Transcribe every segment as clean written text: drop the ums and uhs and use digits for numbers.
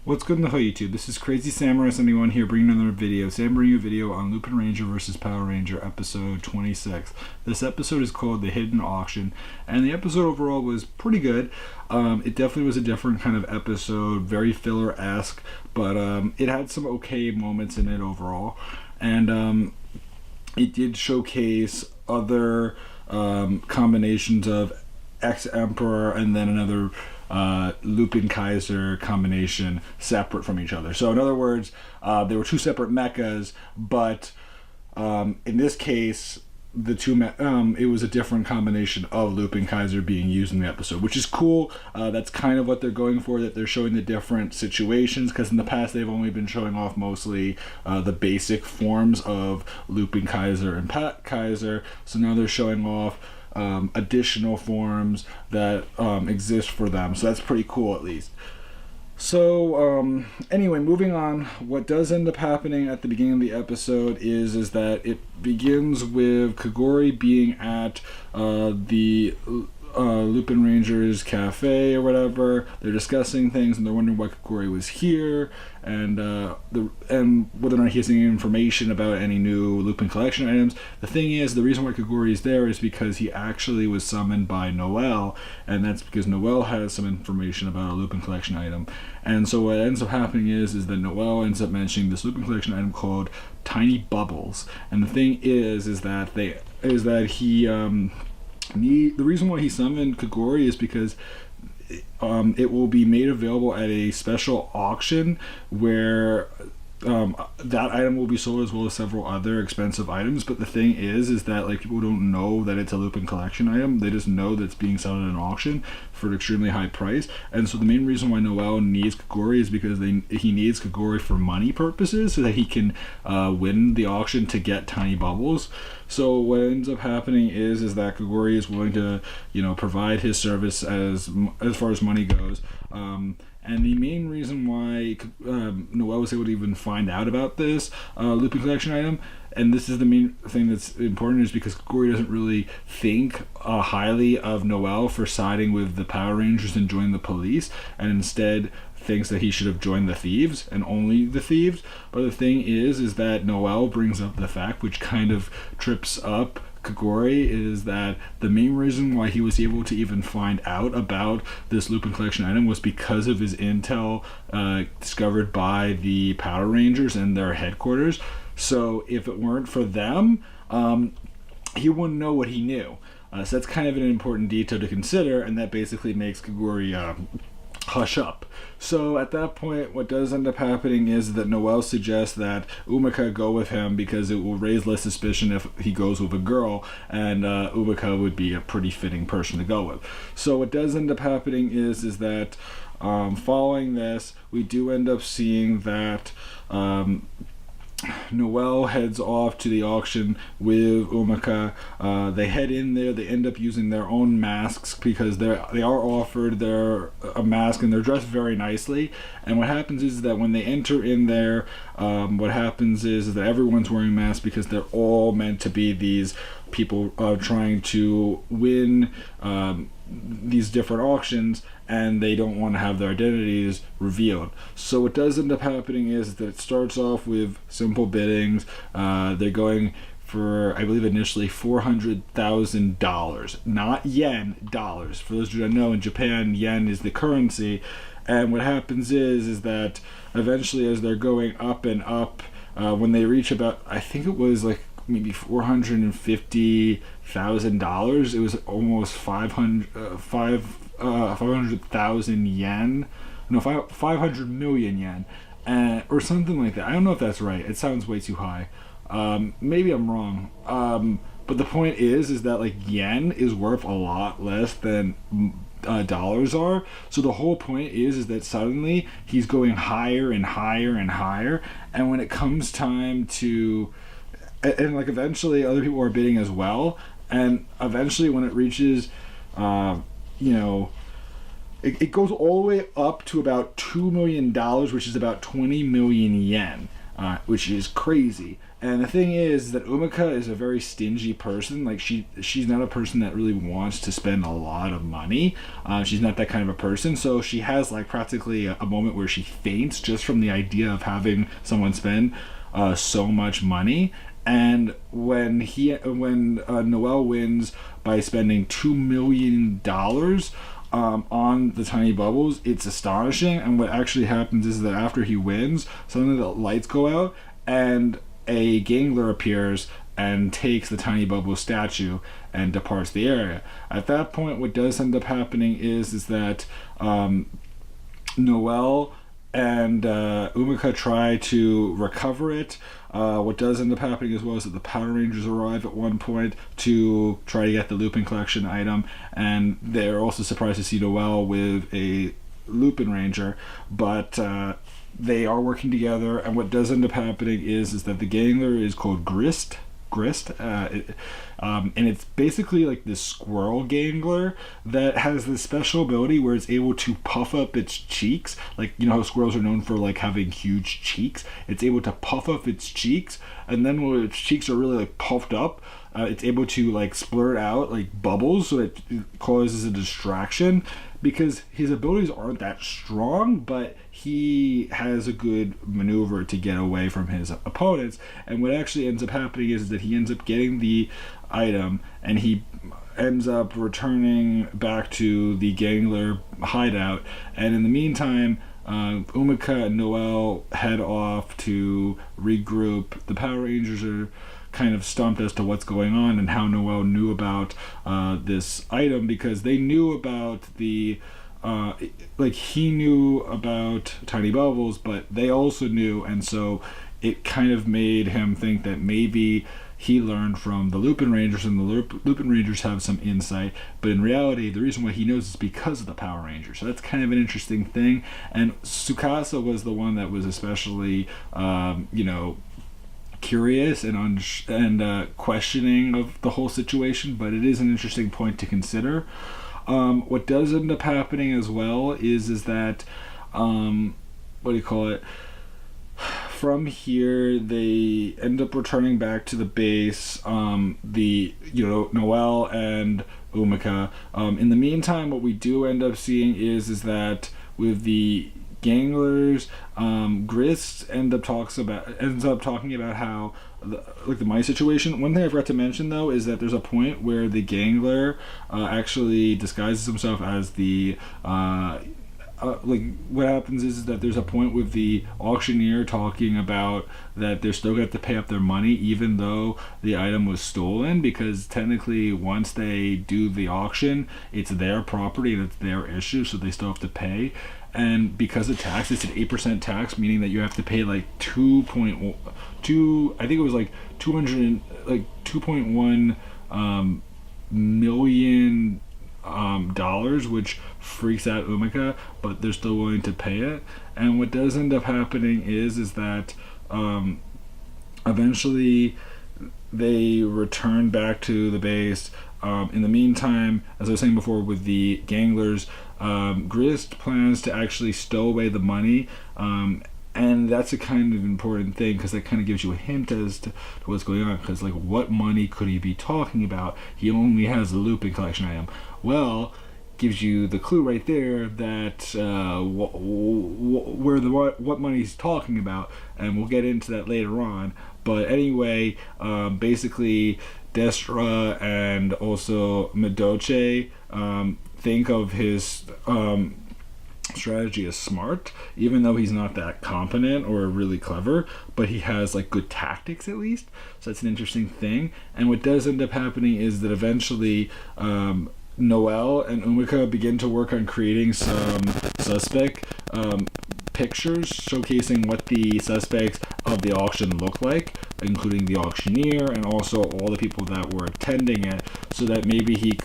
What's good in the hood, YouTube? This is Crazy Samurai 71 here, bringing another video. Today I'm bringing you a video on Lupinranger vs. Patoranger, episode 26. This episode is called The Hidden Auction, and the episode overall was pretty good. It definitely was a different kind of episode, very filler-esque, but it had some okay moments in it overall. And it did showcase other combinations of ex-Emperor and then another Lupin-Kaiser combination separate from each other. So in other words, there were two separate mechas, but in this case, the two it was a different combination of Lupin-Kaiser being used in the episode, which is cool. That's kind of what they're going for, that they're showing the different situations, because in the past they've only been showing off mostly the basic forms of Lupin-Kaiser and Pat Kaiser. So now they're showing off additional forms that exist for them, so that's pretty cool at least. So anyway, moving on, what does end up happening at the beginning of the episode is that it begins with Kagori being at the Lupinranger's cafe or whatever. They're discussing things and they're wondering why Kagori was here, and whether or not he has any information about any new Lupin collection items. The thing is, the reason why Kagori is there is because he actually was summoned by Noelle, and that's because Noelle has some information about a Lupin collection item. And so what ends up happening is that Noelle ends up mentioning this Lupin collection item called Tiny Bubbles. And the thing is that he the reason why he summoned Kagori is because it will be made available at a special auction where that item will be sold, as well as several other expensive items. But the thing is that like people don't know that it's a Lupin collection item. They just know that it's being sold at an auction for an extremely high price. And so the main reason why Noelle needs Kagori is because he needs Kagori for money purposes, so that he can win the auction to get Tiny Bubbles. So what ends up happening is that Kagori is willing to, provide his service as far as money goes. And the main reason why Noelle was able to even find out about this Lupin collection item, and this is the main thing that's important, is because Kagori doesn't really think highly of Noelle for siding with the Power Rangers and joining the police, and instead thinks that he should have joined the thieves and only the thieves. But the thing is that Noelle brings up the fact, which kind of trips up Kagori, is that the main reason why he was able to even find out about this Lupin collection item was because of his intel discovered by the Power Rangers and their headquarters. So if it weren't for them, he wouldn't know what he knew. So that's kind of an important detail to consider, and that basically makes Kagori hush up. So at that point, what does end up happening is that Noelle suggests that Umika go with him because it will raise less suspicion if he goes with a girl, and Umika would be a pretty fitting person to go with. So what does end up happening is that following this, we do end up seeing that Noelle heads off to the auction with Umika. They head in there. They end up using their own masks because they are offered a mask, and they're dressed very nicely. And what happens is that when they enter in there, what happens is that everyone's wearing masks because they're all meant to be these people trying to win these different auctions, and they don't want to have their identities revealed. So what does end up happening is that it starts off with simple biddings. They're going for, I believe, initially $400,000, not yen, dollars. For those who don't know, in Japan, yen is the currency. And what happens is that eventually, as they're going up and up, when they reach about, I think it was like maybe $450,000, it was almost 500,000 yen, no, 500 million yen, or something like that. I don't know if that's right. It sounds way too high. Maybe I'm wrong. But the point is that like yen is worth a lot less than dollars are. So the whole point is that suddenly he's going higher and higher and higher, and when it comes time to, and like eventually other people are bidding as well, and eventually when it reaches it goes all the way up to about $2 million, which is about 20 million yen. which is crazy. And the thing is that Umika is a very stingy person. Like she's not a person that really wants to spend a lot of money. She's not that kind of a person. So she has like practically a moment where she faints just from the idea of having someone spend so much money. And when Noel wins by spending $2 million on the tiny bubbles, it's astonishing. And what actually happens is that after he wins, suddenly the lights go out and a gangler appears and takes the tiny bubble statue and departs the area. At that point, what does end up happening is that Noel and Umika try to recover it. What does end up happening as well is that the Patorangers arrive at one point to try to get the Lupin collection item, and they're also surprised to see Noel with a Lupinranger, but they are working together. And what does end up happening is that the gangler is called Grist, and it's basically like this squirrel gangler that has this special ability where it's able to puff up its cheeks. Like, you know how squirrels are known for like having huge cheeks? It's able to puff up its cheeks, and then when its cheeks are really like puffed up, it's able to like splurt out like bubbles, so it causes a distraction. Because his abilities aren't that strong, but he has a good maneuver to get away from his opponents. And what actually ends up happening is that he ends up getting the item, and he ends up returning back to the gangler hideout. And in the meantime, Umika and Noel head off to regroup. The Power Rangers are kind of stumped as to what's going on and how Noel knew about this item, because they knew about the he knew about tiny bubbles, but they also knew, and so it kind of made him think that maybe he learned from the Lupinrangers, and the Lupinrangers have some insight. But in reality, the reason why he knows is because of the Power Rangers. So that's kind of an interesting thing. And Tsukasa was the one that was especially curious and questioning of the whole situation, but it is an interesting point to consider. What does end up happening as well is that from here they end up returning back to the base, Noel and Umika. In the meantime, what we do end up seeing is that with the ganglers, Grist ends up talking about how the mice situation. One thing I forgot to mention though is that there's a point where the gangler actually disguises himself as the what happens is that there's a point with the auctioneer talking about that they're still going to have to pay up their money even though the item was stolen, because technically once they do the auction, it's their property and it's their issue, so they still have to pay. And because of tax, it's an 8% tax, meaning that you have to pay like 2.1 million dollars, which freaks out Umika, but they're still willing to pay it. And what does end up happening is that eventually they return back to the base. In the meantime, as I was saying before, with the ganglers, Grist plans to actually stow away the money, and that's a kind of important thing because that kind of gives you a hint as to what's going on. Because what money could he be talking about? He only has the Lupin collection item. Well, gives you the clue right there that what money he's talking about, and we'll get into that later on. But anyway, basically, Destra and also Medoche think of his strategy as smart, even though he's not that competent or really clever, but he has good tactics at least. So that's an interesting thing. And what does end up happening is that eventually Noel and Umika begin to work on creating some suspect pictures showcasing what the suspects of the auction look like, including the auctioneer and also all the people that were attending it, so that maybe they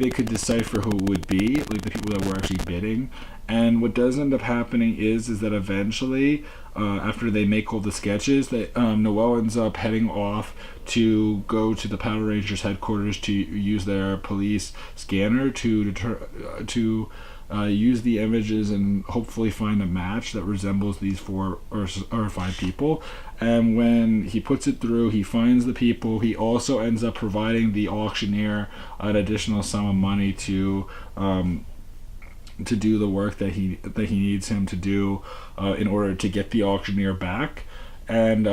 could decipher who it would be, the people that were actually bidding. And what does end up happening is that eventually, after they make all the sketches, that Noel ends up heading off to go to the Patoranger's headquarters to use their police scanner to use the images and hopefully find a match that resembles these 4 or 5 people. And when he puts it through, he finds the people. He also ends up providing the auctioneer an additional sum of money to do the work that he needs him to do in order to get the auctioneer back and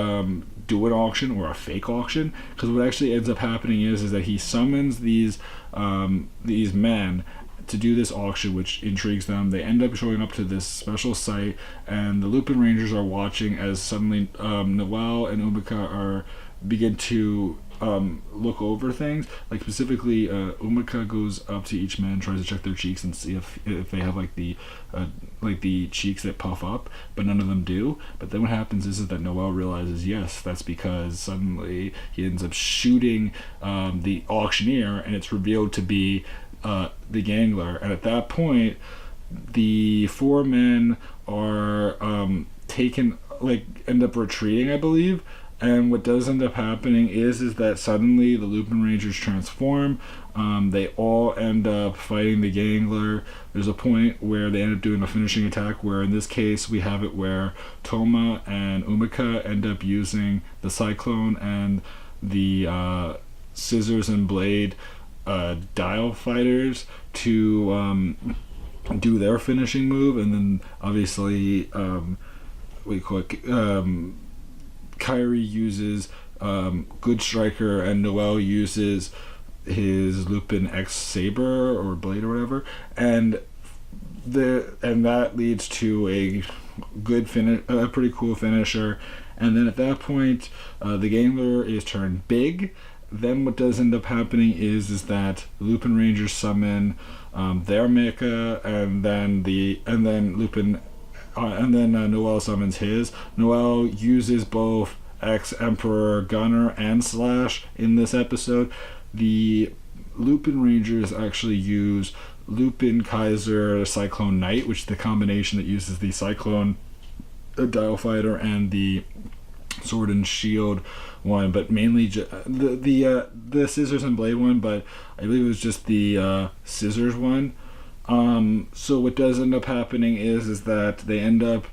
do an auction or a fake auction. Because what actually ends up happening is that he summons these men to do this auction, which intrigues them. They end up showing up to this special site, and the Lupinrangers are watching as suddenly Noelle and Umika begin to look over things. Like specifically, Umika goes up to each man, tries to check their cheeks and see if they have like the cheeks that puff up, but none of them do. But then what happens is that Noelle realizes, yes, that's because suddenly he ends up shooting the auctioneer, and it's revealed to be the Gangler. And at that point, the 4 men are end up retreating, I believe. And what does end up happening is that suddenly the Lupinrangers transform. They all end up fighting the Gangler. There's a point where they end up doing a finishing attack, where in this case we have it where Toma and Umika end up using the Cyclone and the Scissors and Blade dial fighters to do their finishing move. And then obviously Kyrie uses Good Striker, and Noelle uses his Lupin X Saber or Blade or whatever, and that leads to a good finish, a pretty cool finisher. And then at that point, the Gangler is turned big. Then what does end up happening is that Lupinrangers summon their mecha, and then Noelle summons his. Noelle uses both Ex-Emperor Gunner and Slash in this episode. The Lupinrangers actually use Lupin Kaiser Cyclone Knight, which is the combination that uses the Cyclone Dial Fighter and the Sword and Shield one, but mainly the Scissors and Blade one, but I believe it was just the Scissors one. So what does end up happening is that they end up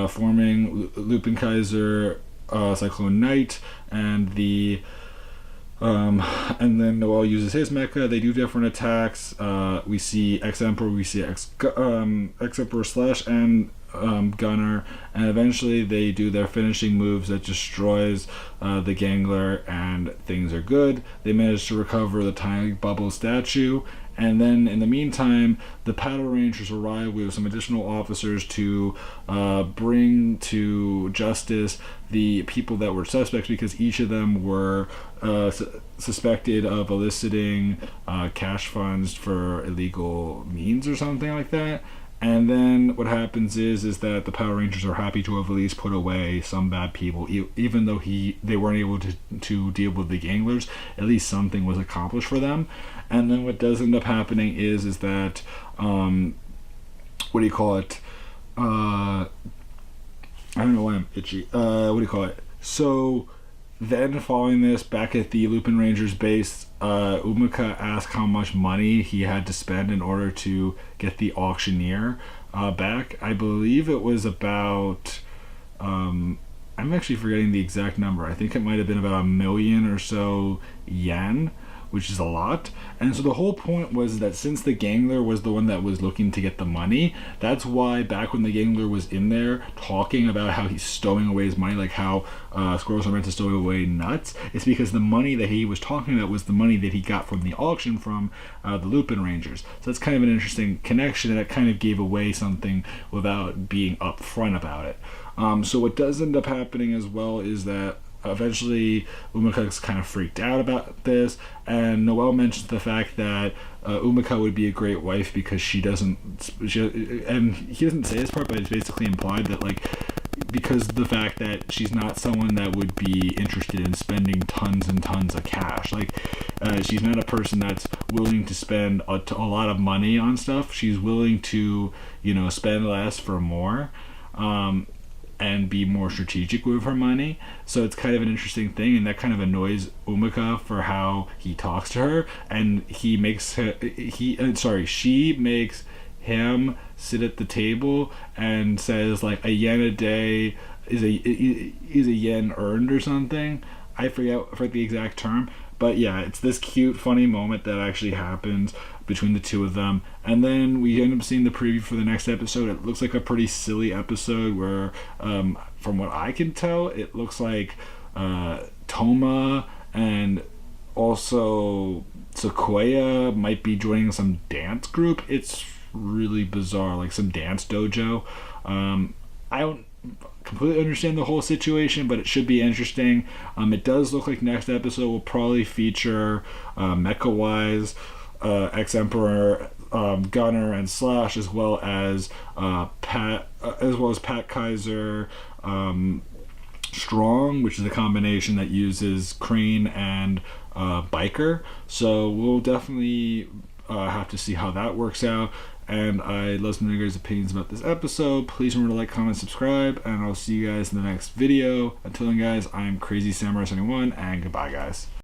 forming Lupin Kaiser Cyclone Knight, and then Noelle uses his mecha. They do different attacks. We see Ex-Emperor, we see Ex-Emperor Slash and Gunner, and eventually they do their finishing moves that destroys the Gangler, and things are good. They manage to recover the tiny bubble statue, and then in the meantime, the Patorangers arrive with some additional officers to bring to justice the people that were suspects, because each of them were suspected of eliciting cash funds for illegal means or something like that. And then what happens is that the Power Rangers are happy to have at least put away some bad people, even though they weren't able to deal with the Ganglers. At least something was accomplished for them. And then what does end up happening is that I don't know why I'm itchy. So then following this, back at the Lupinrangers base, Umika asked how much money he had to spend in order to get the auctioneer back. I believe it was about I'm actually forgetting the exact number. I think it might have been about 1 million or so yen, which is a lot. And so the whole point was that since the Gangler was the one that was looking to get the money, that's why back when the Gangler was in there talking about how he's stowing away his money, like how squirrels are meant to stow away nuts, it's because the money that he was talking about was the money that he got from the auction from the Lupinrangers. So that's kind of an interesting connection, and that kind of gave away something without being upfront about it. So what does end up happening as well is that eventually Umika's kind of freaked out about this, and Noelle mentions the fact that Umika would be a great wife because and he doesn't say this part, but it's basically implied that, like, because of the fact that she's not someone that would be interested in spending tons and tons of cash. Like, she's not a person that's willing to spend a lot of money on stuff. She's willing to, spend less for more. And be more strategic with her money. So it's kind of an interesting thing, and that kind of annoys Umika for how he talks to her, and she makes him sit at the table and says like a yen a day is a yen earned or something. I forget the exact term, but yeah, it's this cute, funny moment that actually happens between the two of them. And then we end up seeing the preview for the next episode. It looks like a pretty silly episode where, from what I can tell, it looks like Toma and also Sequoia might be joining some dance group. It's really bizarre, like some dance dojo. I don't completely understand the whole situation, but it should be interesting. It does look like next episode will probably feature mecha-wise ex-Emperor Gunner and Slash, as well as Pat Kaiser Strong, which is a combination that uses Crane and Biker. So we'll definitely have to see how that works out. And I'd love to know your guys' opinions about this episode. Please remember to like, comment, subscribe, and I'll see you guys in the next video. Until then, guys, I'm Crazy Samurai 71, and goodbye, guys.